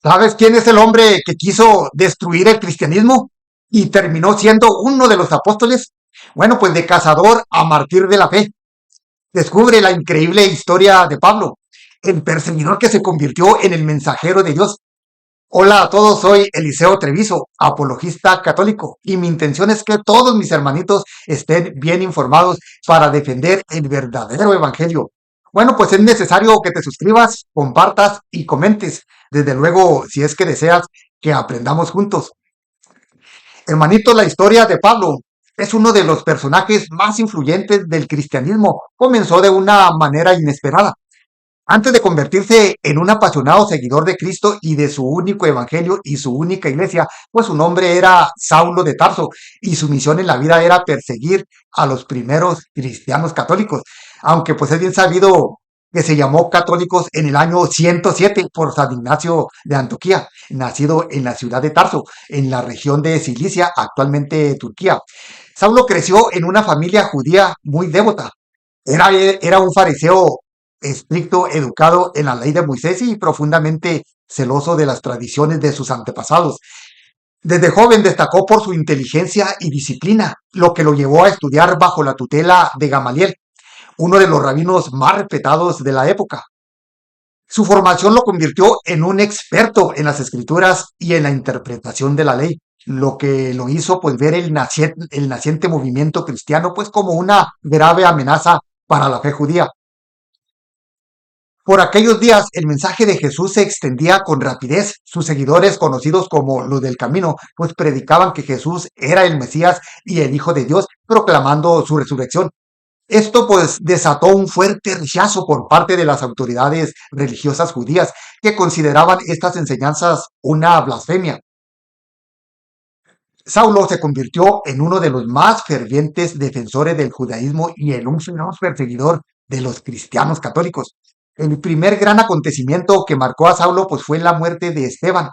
¿Sabes quién es el hombre que quiso destruir el cristianismo y terminó siendo uno de los apóstoles? Bueno, pues de cazador a mártir de la fe. Descubre la increíble historia de Pablo, el perseguidor que se convirtió en el mensajero de Dios. Hola a todos, soy Eliseo Treviso, apologista católico, y mi intención es que todos mis hermanitos estén bien informados para defender el verdadero evangelio. Bueno, pues es necesario que te suscribas, compartas y comentes. Desde luego, si es que deseas que aprendamos juntos. Hermanito, la historia de Pablo es uno de los personajes más influyentes del cristianismo. Comenzó de una manera inesperada. Antes de convertirse en un apasionado seguidor de Cristo y de su único evangelio y su única iglesia, pues su nombre era Saulo de Tarso y su misión en la vida era perseguir a los primeros cristianos católicos, aunque pues es bien sabido que se llamó católicos en el año 107 por San Ignacio de Antioquía, nacido en la ciudad de Tarso, en la región de Cilicia, actualmente Turquía. Saulo creció en una familia judía muy devota. Era un fariseo estricto, educado en la ley de Moisés y profundamente celoso de las tradiciones de sus antepasados. Desde joven destacó por su inteligencia y disciplina, lo que lo llevó a estudiar bajo la tutela de Gamaliel, uno de los rabinos más respetados de la época. Su formación lo convirtió en un experto en las escrituras y en la interpretación de la ley, lo que lo hizo pues ver el naciente movimiento cristiano pues como una grave amenaza para la fe judía. Por aquellos días el mensaje de Jesús se extendía con rapidez. Sus seguidores, conocidos como los del camino, pues predicaban que Jesús era el Mesías y el Hijo de Dios, proclamando su resurrección. Esto pues desató un fuerte rechazo por parte de las autoridades religiosas judías que consideraban estas enseñanzas una blasfemia. Saulo se convirtió en uno de los más fervientes defensores del judaísmo y en un feroz perseguidor de los cristianos católicos. El primer gran acontecimiento que marcó a Saulo pues fue la muerte de Esteban,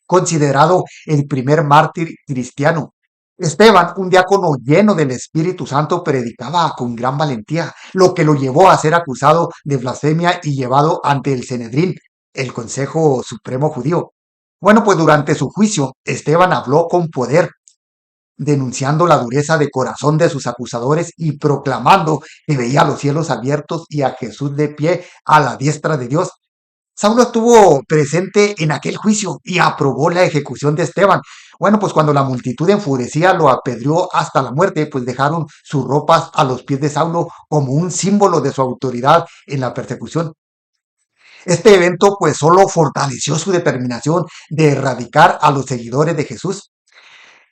considerado el primer mártir cristiano. Esteban, un diácono lleno del Espíritu Santo, predicaba con gran valentía, lo que lo llevó a ser acusado de blasfemia y llevado ante el Sanedrín, el Consejo Supremo Judío. Bueno, pues durante su juicio, Esteban habló con poder, denunciando la dureza de corazón de sus acusadores y proclamando que veía los cielos abiertos y a Jesús de pie a la diestra de Dios. Saulo estuvo presente en aquel juicio y aprobó la ejecución de Esteban. Bueno, pues cuando la multitud enfurecida lo apedreó hasta la muerte, pues dejaron sus ropas a los pies de Saulo como un símbolo de su autoridad en la persecución. Este evento pues solo fortaleció su determinación de erradicar a los seguidores de Jesús.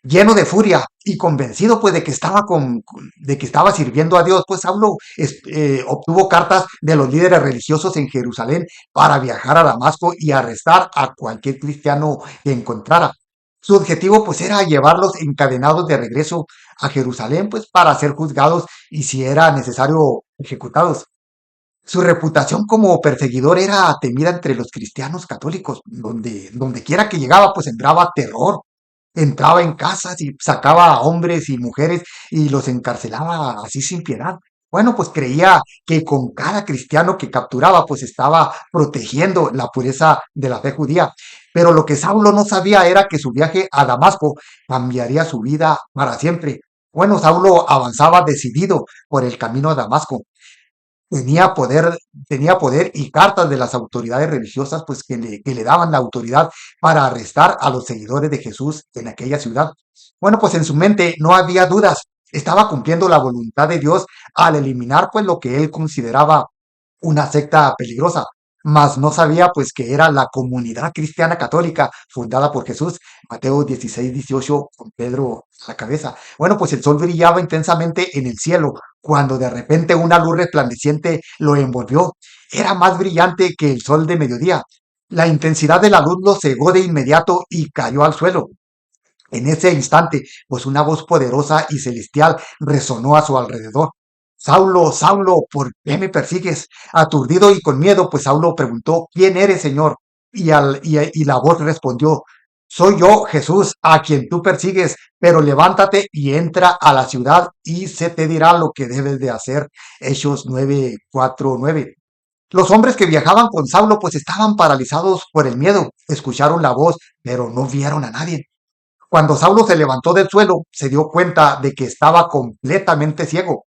Lleno de furia y convencido pues de que estaba sirviendo a Dios, pues Saulo obtuvo cartas de los líderes religiosos en Jerusalén para viajar a Damasco y arrestar a cualquier cristiano que encontrara. Su objetivo pues era llevarlos encadenados de regreso a Jerusalén pues para ser juzgados y si era necesario ejecutados. Su reputación como perseguidor era temida entre los cristianos católicos, donde quiera que llegaba, pues sembraba terror. Entraba en casas y sacaba a hombres y mujeres y los encarcelaba así sin piedad. Bueno, pues creía que con cada cristiano que capturaba, pues estaba protegiendo la pureza de la fe judía. Pero lo que Saulo no sabía era que su viaje a Damasco cambiaría su vida para siempre. Bueno, Saulo avanzaba decidido por el camino a Damasco. Tenía poder, tenía poder y cartas de las autoridades religiosas, pues que le daban la autoridad para arrestar a los seguidores de Jesús en aquella ciudad. Bueno, pues en su mente no había dudas. Estaba cumpliendo la voluntad de Dios al eliminar pues lo que él consideraba una secta peligrosa, mas no sabía pues que era la comunidad cristiana católica fundada por Jesús, Mateo 16-18 con Pedro a la cabeza. Bueno, pues el sol brillaba intensamente en el cielo cuando de repente una luz resplandeciente lo envolvió. Era más brillante que el sol de mediodía. La intensidad de la luz lo cegó de inmediato y cayó al suelo. En ese instante, pues una voz poderosa y celestial resonó a su alrededor. Saulo, Saulo, ¿por qué me persigues? Aturdido y con miedo, pues Saulo preguntó, ¿quién eres, Señor? Y la voz respondió, soy yo, Jesús, a quien tú persigues, pero levántate y entra a la ciudad y se te dirá lo que debes de hacer. Hechos 9:4-9. Los hombres que viajaban con Saulo pues estaban paralizados por el miedo, escucharon la voz, pero no vieron a nadie. Cuando Saulo se levantó del suelo, se dio cuenta de que estaba completamente ciego.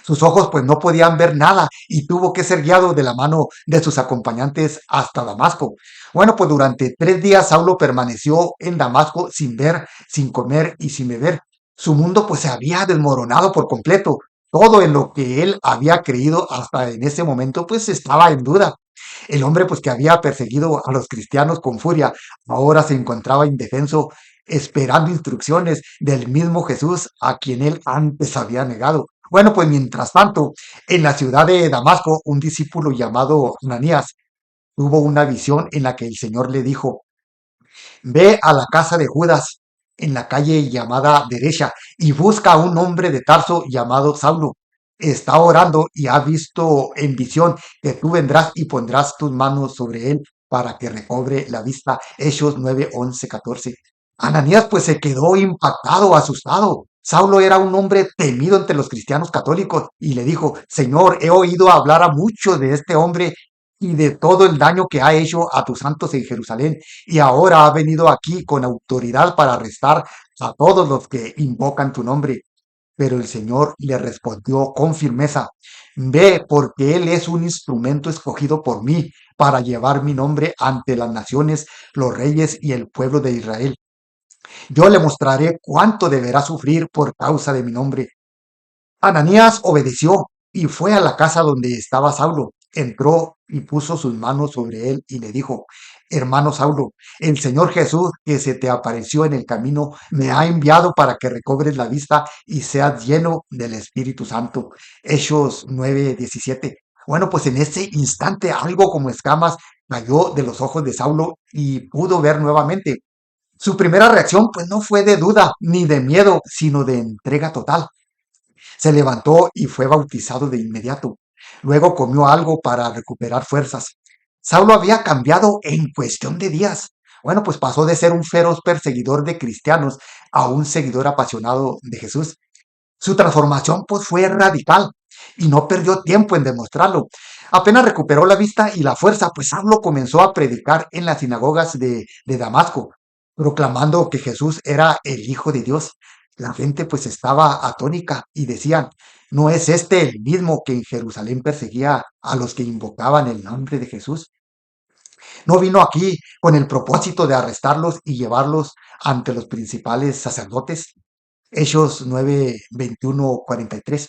Sus ojos pues no podían ver nada y tuvo que ser guiado de la mano de sus acompañantes hasta Damasco. Bueno, pues durante 3 días Saulo permaneció en Damasco sin ver, sin comer y sin beber. Su mundo pues se había desmoronado por completo. Todo en lo que él había creído hasta en ese momento pues estaba en duda. El hombre pues que había perseguido a los cristianos con furia ahora se encontraba indefenso esperando instrucciones del mismo Jesús a quien él antes había negado. Bueno, pues mientras tanto, en la ciudad de Damasco, un discípulo llamado Ananías tuvo una visión en la que el Señor le dijo, ve a la casa de Judas en la calle llamada derecha y busca a un hombre de Tarso llamado Saulo. Está orando y ha visto en visión que tú vendrás y pondrás tus manos sobre él para que recobre la vista. Hechos 9, 11, 14. Ananías pues se quedó impactado, asustado. Saulo era un hombre temido entre los cristianos católicos y le dijo, Señor, he oído hablar a muchos de este hombre y de todo el daño que ha hecho a tus santos en Jerusalén y ahora ha venido aquí con autoridad para arrestar a todos los que invocan tu nombre. Pero el Señor le respondió con firmeza, ve porque Él es un instrumento escogido por mí para llevar mi nombre ante las naciones, los reyes y el pueblo de Israel. Yo le mostraré cuánto deberá sufrir por causa de mi nombre. Ananías obedeció y fue a la casa donde estaba Saulo. Entró y puso sus manos sobre él y le dijo, hermano Saulo, el Señor Jesús que se te apareció en el camino me ha enviado para que recobres la vista y seas lleno del Espíritu Santo. Hechos 9:17. Bueno, pues en ese instante algo como escamas cayó de los ojos de Saulo y pudo ver nuevamente. Su primera reacción pues no fue de duda ni de miedo, sino de entrega total. Se levantó y fue bautizado de inmediato. Luego comió algo para recuperar fuerzas. Saulo había cambiado en cuestión de días. Bueno, pues pasó de ser un feroz perseguidor de cristianos a un seguidor apasionado de Jesús. Su transformación pues fue radical y no perdió tiempo en demostrarlo. Apenas recuperó la vista y la fuerza, pues Saulo comenzó a predicar en las sinagogas de Damasco, proclamando que Jesús era el Hijo de Dios. La gente pues estaba atónica y decían, ¿no es este el mismo que en Jerusalén perseguía a los que invocaban el nombre de Jesús? ¿No vino aquí con el propósito de arrestarlos y llevarlos ante los principales sacerdotes? Hechos 9, 21, 43.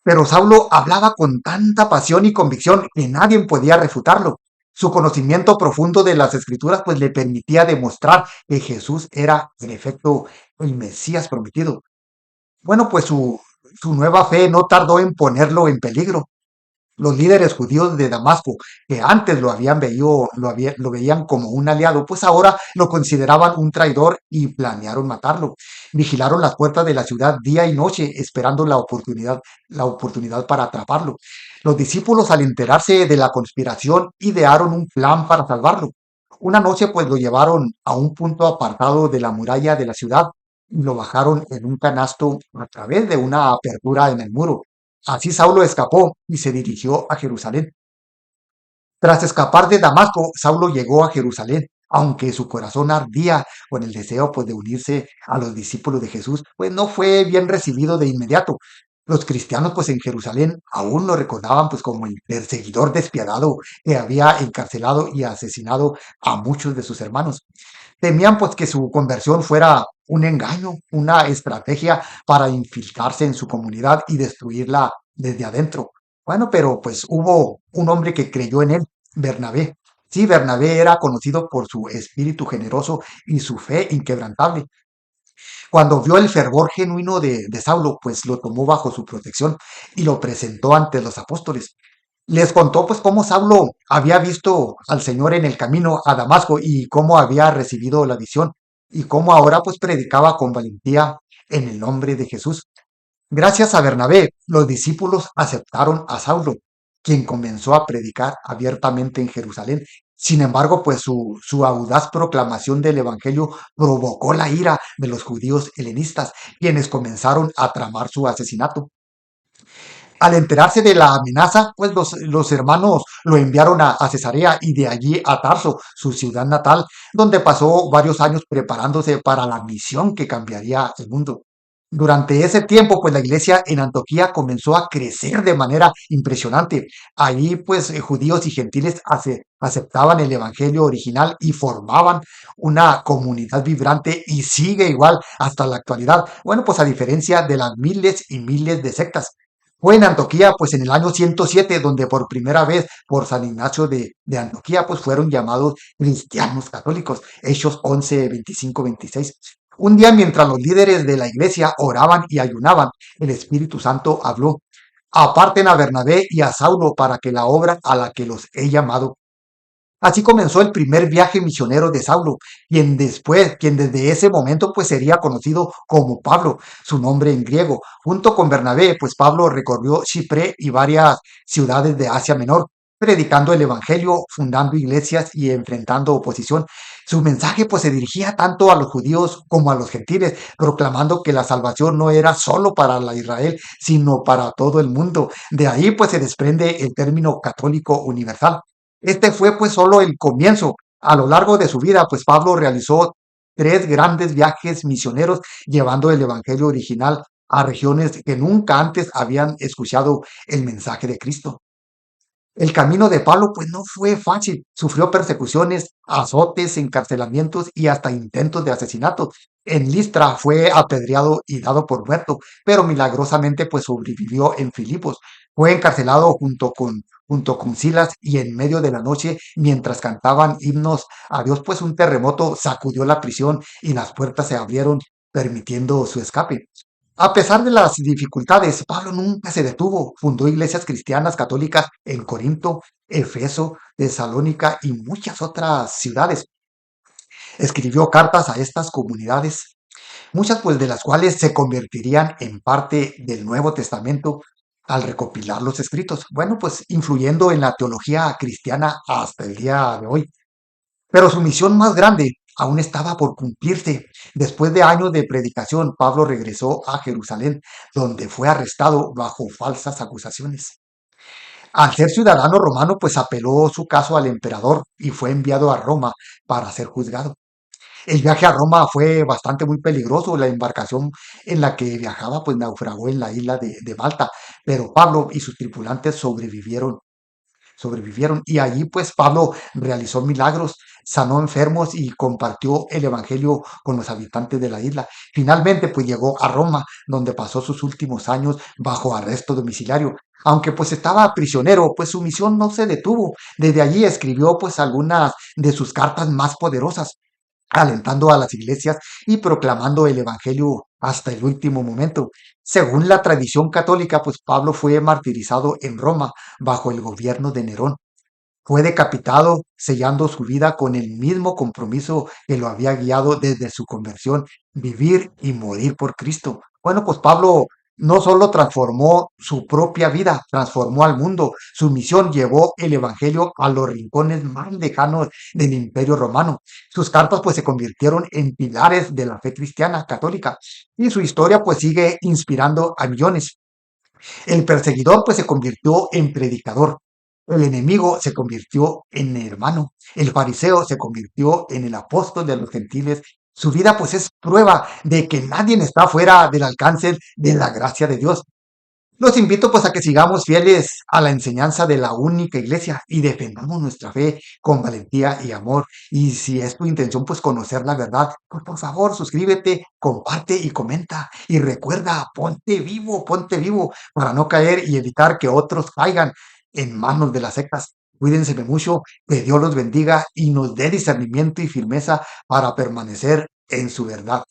Pero Saulo hablaba con tanta pasión y convicción que nadie podía refutarlo. Su conocimiento profundo de las escrituras pues le permitía demostrar que Jesús era en efecto el Mesías prometido. Bueno, pues su nueva fe no tardó en ponerlo en peligro. Los líderes judíos de Damasco, que antes lo veían como un aliado, pues ahora lo consideraban un traidor y planearon matarlo. Vigilaron las puertas de la ciudad día y noche, esperando la oportunidad para atraparlo. Los discípulos, al enterarse de la conspiración, idearon un plan para salvarlo. Una noche, pues lo llevaron a un punto apartado de la muralla de la ciudad y lo bajaron en un canasto a través de una apertura en el muro. Así Saulo escapó y se dirigió a Jerusalén. Tras escapar de Damasco, Saulo llegó a Jerusalén, aunque su corazón ardía con el deseo pues, de unirse a los discípulos de Jesús, pues no fue bien recibido de inmediato. Los cristianos pues en Jerusalén aún lo recordaban pues como el perseguidor despiadado que había encarcelado y asesinado a muchos de sus hermanos. Temían pues que su conversión fuera un engaño, una estrategia para infiltrarse en su comunidad y destruirla desde adentro. Bueno, pero pues hubo un hombre que creyó en él, Bernabé. Sí, Bernabé era conocido por su espíritu generoso y su fe inquebrantable. Cuando vio el fervor genuino de Saulo, pues lo tomó bajo su protección y lo presentó ante los apóstoles. Les contó pues cómo Saulo había visto al Señor en el camino a Damasco y cómo había recibido la visión y cómo ahora pues predicaba con valentía en el nombre de Jesús. Gracias a Bernabé, los discípulos aceptaron a Saulo, quien comenzó a predicar abiertamente en Jerusalén. Sin embargo, pues su audaz proclamación del Evangelio provocó la ira de los judíos helenistas, quienes comenzaron a tramar su asesinato. Al enterarse de la amenaza, pues los hermanos lo enviaron a Cesarea y de allí a Tarso, su ciudad natal, donde pasó varios años preparándose para la misión que cambiaría el mundo. Durante ese tiempo, pues la iglesia en Antioquía comenzó a crecer de manera impresionante. Allí, pues judíos y gentiles aceptaban el evangelio original y formaban una comunidad vibrante y sigue igual hasta la actualidad. Bueno, pues a diferencia de las miles y miles de sectas. Fue en Antioquía, pues en el año 107, donde por primera vez por San Ignacio de Antioquía, pues fueron llamados cristianos católicos. Hechos 11, 25, 26. Un día mientras los líderes de la iglesia oraban y ayunaban, el Espíritu Santo habló. Aparten a Bernabé y a Saulo para que la obra a la que los he llamado. Así comenzó el primer viaje misionero de Saulo, quien desde ese momento pues sería conocido como Pablo, su nombre en griego. Junto con Bernabé, pues Pablo recorrió Chipre y varias ciudades de Asia Menor, predicando el evangelio, fundando iglesias y enfrentando oposición. Su mensaje pues se dirigía tanto a los judíos como a los gentiles, proclamando que la salvación no era solo para la Israel, sino para todo el mundo. De ahí pues se desprende el término católico universal. Este fue pues solo el comienzo. A lo largo de su vida, pues Pablo realizó tres grandes viajes misioneros llevando el evangelio original a regiones que nunca antes habían escuchado el mensaje de Cristo. El camino de Pablo pues no fue fácil, sufrió persecuciones, azotes, encarcelamientos y hasta intentos de asesinato. En Listra fue apedreado y dado por muerto, pero milagrosamente pues sobrevivió en Filipos. Fue encarcelado junto con Silas y en medio de la noche, mientras cantaban himnos a Dios, pues un terremoto sacudió la prisión y las puertas se abrieron, permitiendo su escape. A pesar de las dificultades, Pablo nunca se detuvo. Fundó iglesias cristianas católicas en Corinto, Efeso, Tesalónica y muchas otras ciudades. Escribió cartas a estas comunidades, muchas pues de las cuales se convertirían en parte del Nuevo Testamento al recopilar los escritos. Bueno, pues influyendo en la teología cristiana hasta el día de hoy. Pero su misión más grande aún estaba por cumplirse. Después de años de predicación, Pablo regresó a Jerusalén, donde fue arrestado bajo falsas acusaciones. Al ser ciudadano romano, pues apeló su caso al emperador y fue enviado a Roma para ser juzgado. El viaje a Roma fue bastante muy peligroso. La embarcación en la que viajaba pues naufragó en la isla de Malta, pero Pablo y sus tripulantes sobrevivieron. Y allí pues Pablo realizó milagros, sanó enfermos y compartió el evangelio con los habitantes de la isla. Finalmente pues llegó a Roma, donde pasó sus últimos años bajo arresto domiciliario. Aunque pues estaba prisionero, pues su misión no se detuvo. Desde allí escribió pues algunas de sus cartas más poderosas, alentando a las iglesias y proclamando el evangelio hasta el último momento. Según la tradición católica, pues Pablo fue martirizado en Roma bajo el gobierno de Nerón. Fue decapitado, sellando su vida con el mismo compromiso que lo había guiado desde su conversión, vivir y morir por Cristo. Bueno, pues Pablo no solo transformó su propia vida, transformó al mundo. Su misión llevó el Evangelio a los rincones más lejanos del Imperio Romano. Sus cartas pues se convirtieron en pilares de la fe cristiana católica y su historia pues sigue inspirando a millones. El perseguidor pues se convirtió en predicador. El enemigo se convirtió en hermano. El fariseo se convirtió en el apóstol de los gentiles. Su vida pues es prueba de que nadie está fuera del alcance de la gracia de Dios. Los invito pues a que sigamos fieles a la enseñanza de la única iglesia y defendamos nuestra fe con valentía y amor. Y si es tu intención pues conocer la verdad, pues por favor suscríbete, comparte y comenta. Y recuerda, ponte vivo para no caer y evitar que otros caigan en manos de las sectas. Cuídense de mucho, que Dios los bendiga y nos dé discernimiento y firmeza para permanecer en su verdad.